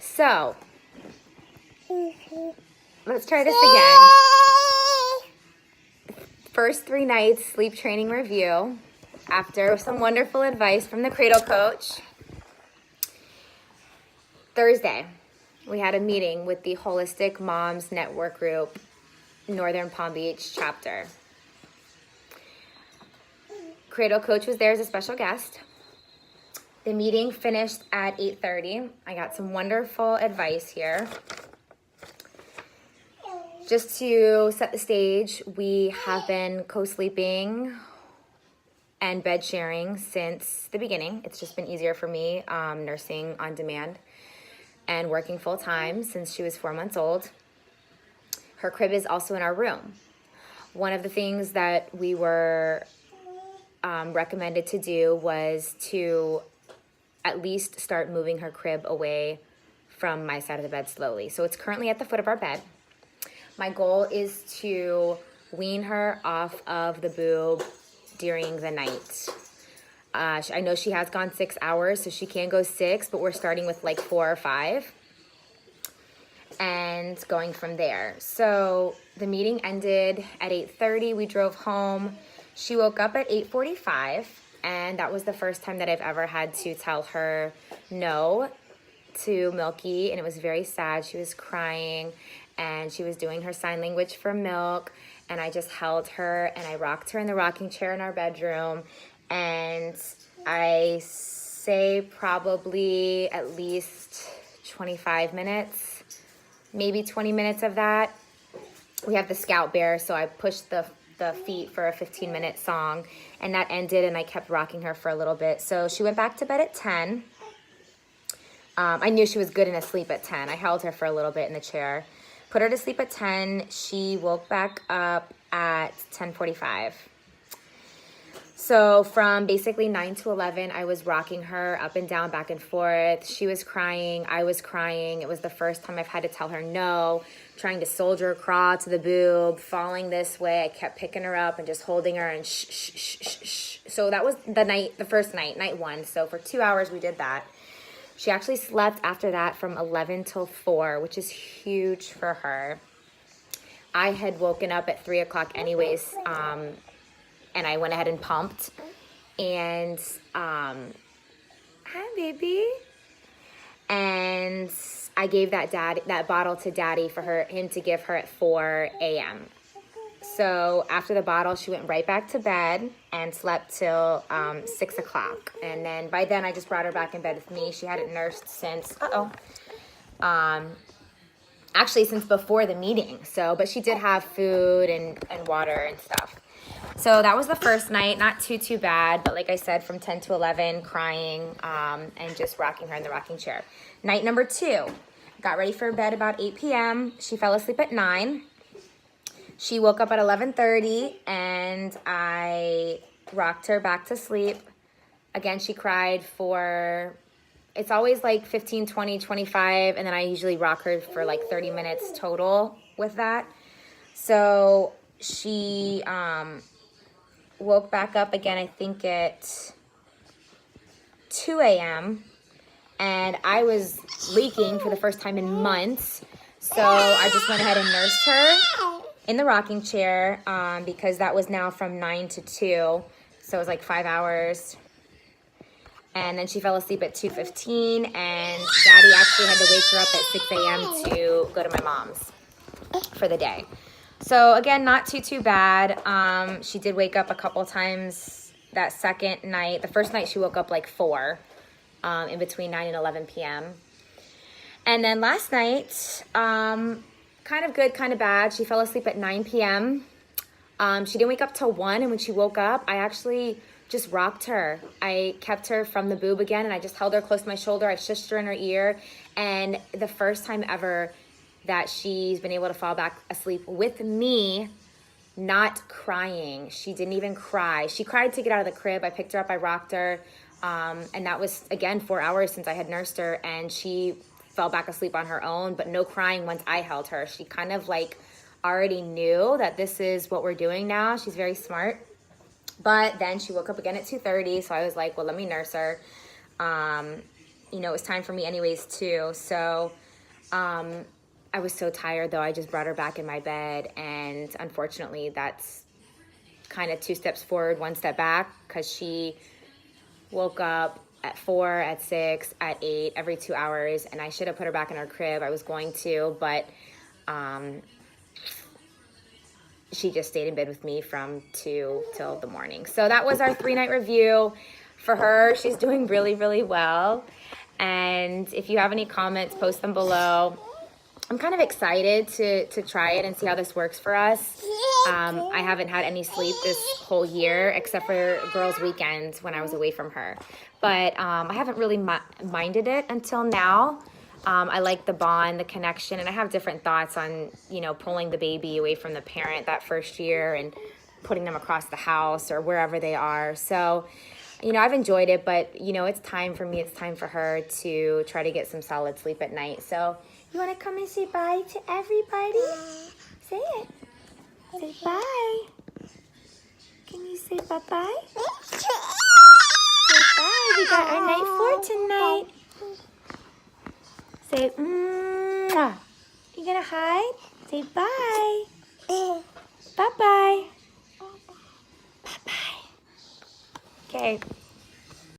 So, let's try this again. First 3 nights sleep training review after some wonderful advice from the Cradle coach. Thursday, we had a meeting with the Holistic Moms Network Group, Northern Palm Beach chapter. Cradle coach was there as a special guest. The meeting finished at 8:30. I got some wonderful advice here. Just to set the stage, we have been co-sleeping and bed sharing since the beginning. It's just been easier for me nursing on demand and working full time since she was 4 months old. Her crib is also in our room. One of the things that we were recommended to do was to at least start moving her crib away from my side of the bed slowly. So it's currently at the foot of our bed. My goal is to wean her off of the boob during the night. I know she has gone 6 hours, so she can go 6, but we're starting with like 4 or 5 and going from there. So the meeting ended at 8:30. We drove home. She woke up at 8:45, and that was the first time that I've ever had to tell her no to Milky, and it was very sad. She was crying, and she was doing her sign language for milk, and I just held her, and I rocked her in the rocking chair in our bedroom, and I say probably at least 25 minutes, maybe 20 minutes of that. We have the Scout Bear, so I pushed the feet for a 15-minute song, and that ended, and I kept rocking her for a little bit. So she went back to bed at 10. I knew she was good and asleep at 10. I held her for a little bit in the chair. Put her to sleep at 10. She woke back up at 10:45. So from basically 9 to 11, I was rocking her up and down, back and forth. She was crying. I was crying. It was the first time I've had to tell her no, trying to soldier crawl to the boob, falling this way. I kept picking her up and just holding her and shh, shh, shh, shh, shh. So that was the first night, night 1. So for 2 hours, we did that. She actually slept after that from 11 till 4, which is huge for her. I had woken up at 3 o'clock anyways, and I went ahead and pumped. And, hi, baby. And I gave that bottle to Daddy for him to give her at 4 a.m. So after the bottle, she went right back to bed and slept till 6 o'clock. And then by then, I just brought her back in bed with me. She hadn't nursed since, actually since before the meeting. So, but she did have food and water and stuff. So that was the first night, not too bad. But like I said, from 10 to 11, crying and just rocking her in the rocking chair. Night number 2, got ready for bed about 8 p.m. She fell asleep at 9. She woke up at 11:30, and I rocked her back to sleep. Again, she cried for, it's always like 15, 20, 25, and then I usually rock her for like 30 minutes total with that. So she woke back up again, I think at 2 a.m., and I was leaking for the first time in months. So I just went ahead and nursed her in the rocking chair because that was now from 9 to 2. So it was like 5 hours. And then she fell asleep at 2:15, and Daddy actually had to wake her up at 6 a.m. to go to my mom's for the day. So again, not too bad. She did wake up a couple times that second night. The first night she woke up like 4 in between 9 and 11 p.m. And then last night, kind of good, kind of bad. She fell asleep at 9 p.m. She didn't wake up till 1, and when she woke up, I actually just rocked her. I kept her from the boob again, and I just held her close to my shoulder. I shushed her in her ear, and the first time ever that she's been able to fall back asleep with me, not crying. She didn't even cry. She cried to get out of the crib. I picked her up, I rocked her, and that was, again, 4 hours since I had nursed her, and she fell back asleep on her own, but no crying once I held her. She kind of like already knew that this is what we're doing now. She's very smart. But then she woke up again at 2:30, so I was like, well, let me nurse her. you know, it was time for me anyways too. So I was so tired though. I just brought her back in my bed, and unfortunately that's kind of 2 steps forward, 1 step back, because she woke up at 4, at 6, at 8, every 2 hours, and I should have put her back in her crib. I was going to, but she just stayed in bed with me from 2 till the morning. So that was our 3-night review for her. She's doing really, really well. And if you have any comments, post them below. I'm kind of excited to try it and see how this works for us. I haven't had any sleep this whole year except for girls' weekends when I was away from her. But I haven't really minded it until now. I like the bond, the connection, and I have different thoughts on, you know, pulling the baby away from the parent that first year and putting them across the house or wherever they are. So, you know, I've enjoyed it, but, you know, it's time for me, it's time for her to try to get some solid sleep at night. So, you want to come and say bye to everybody? Say it. Say bye. Can you say bye-bye? Say bye. We got our night 4 tonight. Say, mwah. You gonna hide? Say bye. Bye-bye. Bye-bye. Okay.